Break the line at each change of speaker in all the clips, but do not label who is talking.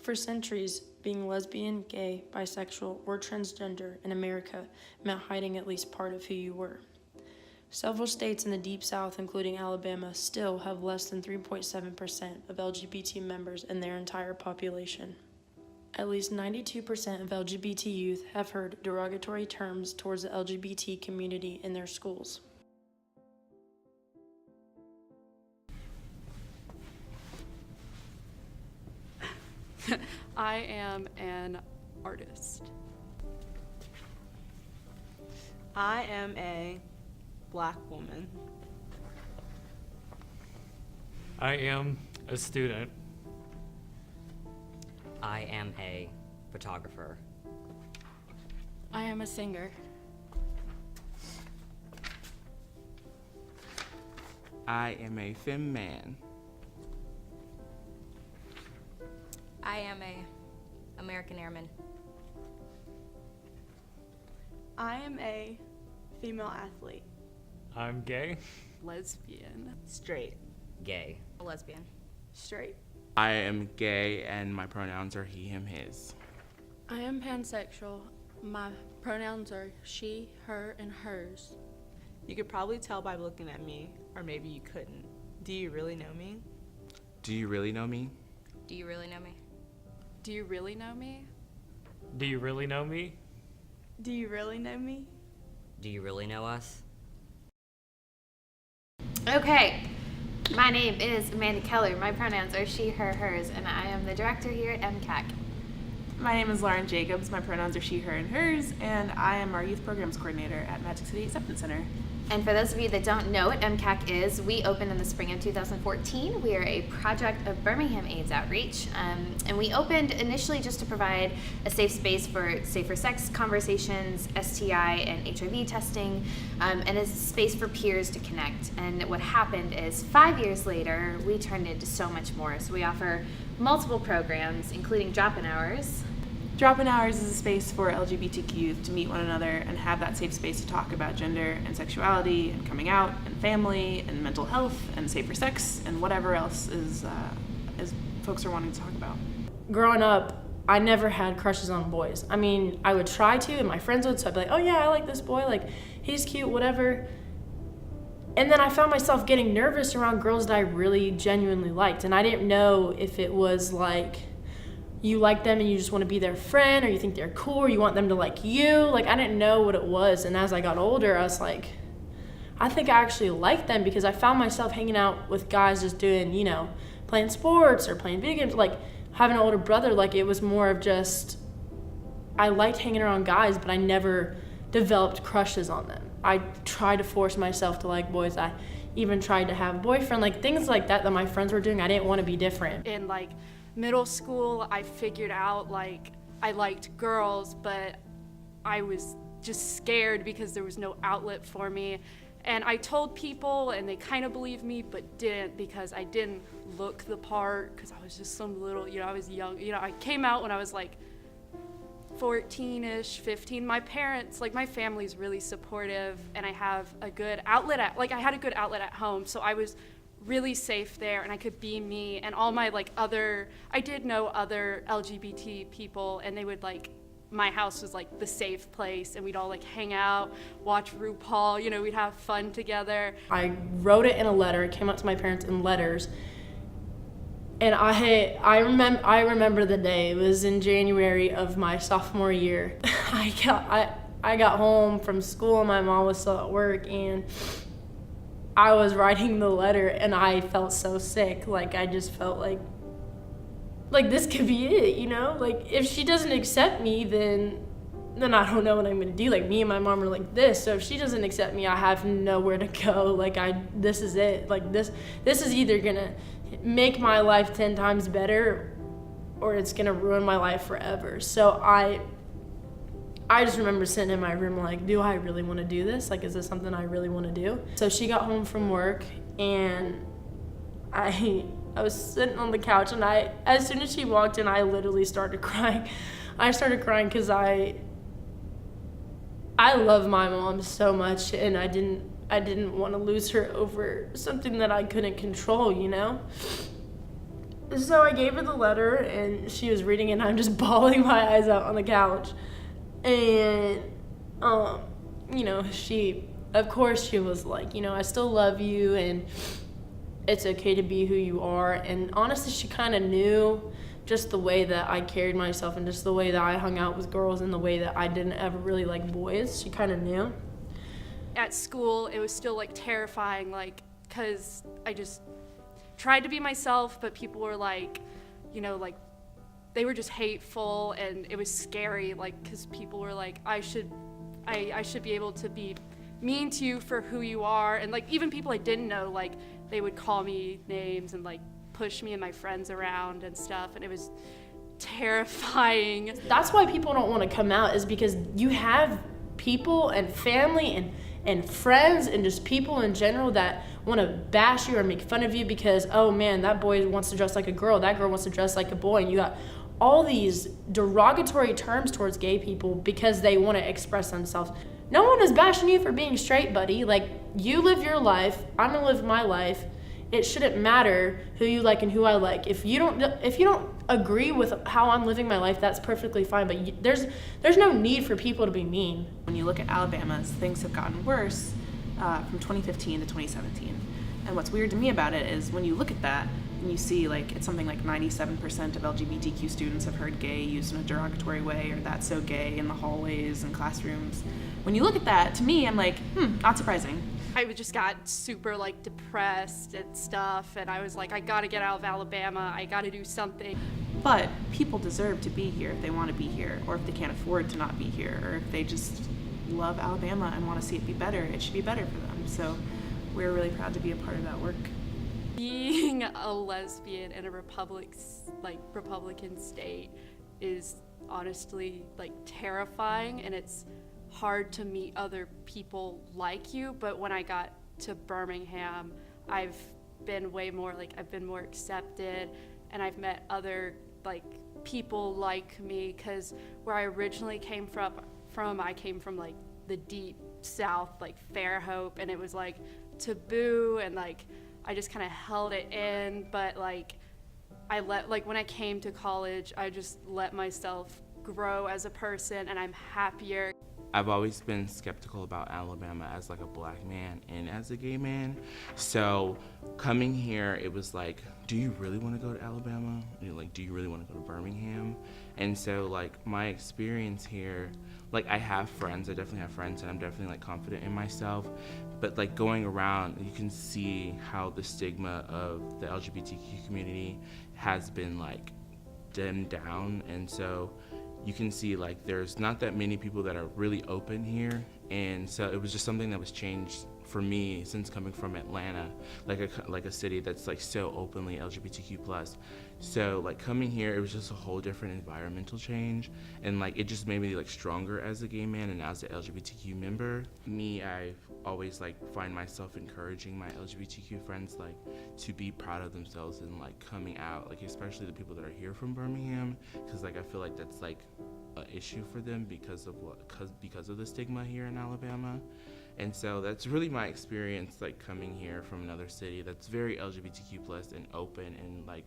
For centuries, being lesbian, gay, bisexual, or transgender in America meant hiding at least part of who you were. Several states in the Deep South, including Alabama, still have less than 3.7% of LGBT members in their entire population. At least 92% of LGBT youth have heard derogatory terms towards the LGBT community in their schools.
I am an artist.
I am a Black woman.
I am a student.
I am a photographer.
I am a singer.
I am a femme man.
I am a American Airman.
I am a female athlete.
I'm gay.
Lesbian.
Straight.
Gay.
A lesbian.
Straight.
I am gay and my pronouns are he, him, his.
I am pansexual. My pronouns are she, her, and hers.
You could probably tell by looking at me, or maybe you couldn't. Do you really know me?
Do you really know me?
Do you really know me?
Do you really know me?
Do you really know me?
Do you really know me?
Do you really know us?
Okay, my name is Amanda Keller. My pronouns are she, her, hers, and I am the director here at MCAC.
My name is Lauren Jacobs. My pronouns are she, her, and hers, and I am our youth programs coordinator at Magic City Acceptance Center.
And for those of you that don't know what MCAC is, we opened in the spring of 2014. We are a project of Birmingham AIDS Outreach, and we opened initially just to provide a safe space for safer sex conversations, STI and HIV testing, and a space for peers to connect. And what happened is 5 years later, we turned into so much more. So we offer multiple programs, including drop-in hours.
Drop-in hours is a space for LGBTQ youth to meet one another and have that safe space to talk about gender and sexuality and coming out and family and mental health and safer sex and whatever else is folks are wanting to talk about.
Growing up, I never had crushes on boys. I mean, I would try to, and my friends would, so I'd be like, oh yeah, I like this boy, like, he's cute, whatever. And then I found myself getting nervous around girls that I really genuinely liked, and I didn't know if it was like, you like them and you just want to be their friend, or you think they're cool, or you want them to like you. Like, I didn't know what it was. And as I got older, I was like, I think I actually like them, because I found myself hanging out with guys just doing, you know, playing sports or playing video games. Like, having an older brother, like, it was more of just, I liked hanging around guys, but I never developed crushes on them. I tried to force myself to like boys. I even tried to have a boyfriend, like things like that my friends were doing. I didn't want to be different.
In like middle school, I figured out like I liked girls, but I was just scared because there was no outlet for me. And I told people and they kind of believed me, but didn't, because I didn't look the part, because I was just some little, you know, I was young. You know, I came out when I was like 14-ish, 15. My parents, like my family's really supportive, and I have a good outlet I had a good outlet at home, so I was really safe there, and I could be me. And all my I did know other LGBT people, and they would my house was like the safe place, and we'd all like hang out, watch RuPaul, you know, we'd have fun together.
I wrote it in a letter. It came out to my parents in letters. And I remember the day. It was in January of my sophomore year. I got home from school and my mom was still at work, and I was writing the letter and I felt so sick. Like, I just felt like this could be it, you know? Like, if she doesn't accept me, then I don't know what I'm gonna do. Like, me and my mom are like this, so if she doesn't accept me, I have nowhere to go. Like, this is it. Like, this is either gonna make my life 10 times better, or it's gonna ruin my life forever. So I just remember sitting in my room like, do I really wanna do this? Like, is this something I really wanna do? So she got home from work, and I was sitting on the couch, and as soon as she walked in, I literally started crying. I started crying because I love my mom so much, and I didn't want to lose her over something that I couldn't control, you know? So I gave her the letter, and she was reading it, and I'm just bawling my eyes out on the couch. And, you know, of course she was like, you know, I still love you, and it's okay to be who you are. And honestly, she kind of knew just the way that I carried myself and just the way that I hung out with girls and the way that I didn't ever really like boys. She kind of knew.
At school, it was still like terrifying, like, because I just tried to be myself, but people were like, you know, like, they were just hateful, and it was scary, like, because people were like, I should be able to be mean to you for who you are. And like, even people I didn't know, like, they would call me names and like push me and my friends around and stuff, and it was terrifying.
That's why people don't want to come out, is because you have people and family and friends and just people in general that want to bash you or make fun of you because, oh man, that boy wants to dress like a girl, that girl wants to dress like a boy, and you got all these derogatory terms towards gay people because they want to express themselves. No one is bashing you for being straight, buddy. Like, you live your life, I'm gonna live my life. It shouldn't matter who you like and who I like. If you don't agree with how I'm living my life, that's perfectly fine. But there's no need for people to be mean.
When you look at Alabama, things have gotten worse from 2015 to 2017. And what's weird to me about it is when you look at that and you see like it's something like 97% of LGBTQ students have heard gay used in a derogatory way, or that's so gay in the hallways and classrooms. When you look at that, to me, I'm like, not surprising.
I just got super like depressed and stuff, and I was like, I gotta get out of Alabama, I gotta do something.
But people deserve to be here if they want to be here, or if they can't afford to not be here, or if they just love Alabama and want to see it be better, it should be better for them. So we're really proud to be a part of that work.
Being a lesbian in a Republican state is honestly like terrifying, and it's hard to meet other people like you. But when I got to Birmingham, I've been more accepted, and I've met other like people like me, because where I originally came from, I came from like the deep south, like Fairhope, and it was like taboo, and like I just kind of held it in. But like when I came to college, I just let myself grow as a person, and I'm happier.
I've always been skeptical about Alabama as like a black man and as a gay man. So coming here, it was like, do you really want to go to Alabama? Like, do you really want to go to Birmingham? And so like my experience here, like I have friends, I definitely have friends, and I'm definitely like confident in myself. But like going around, you can see how the stigma of the LGBTQ community has been like dimmed down. And so you can see like there's not that many people that are really open here, and so it was just something that was changed for me since coming from Atlanta, like a city that's like so openly LGBTQ+. So like coming here, it was just a whole different environmental change, and like it just made me like stronger as a gay man and as an LGBTQ member. I've always like find myself encouraging my LGBTQ friends like to be proud of themselves and like coming out, like especially the people that are here from Birmingham, because like I feel like that's like an issue for them because of the stigma here in Alabama. And so that's really my experience, like coming here from another city that's very LGBTQ+ and open and like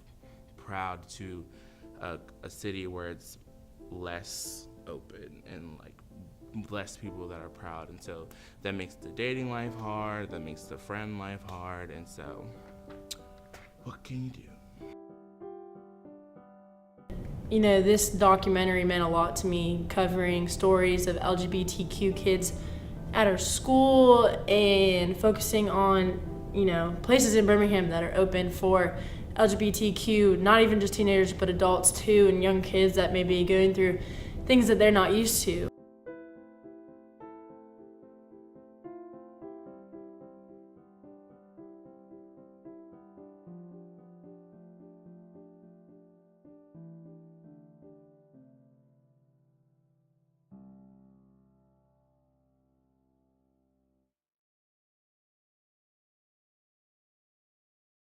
proud to a city where it's less open and like less people that are proud. And so that makes the dating life hard, that makes the friend life hard. And so what can you do?
You know, this documentary meant a lot to me, covering stories of LGBTQ kids at our school and focusing on, you know, places in Birmingham that are open for LGBTQ, not even just teenagers, but adults too, and young kids that may be going through things that they're not used to.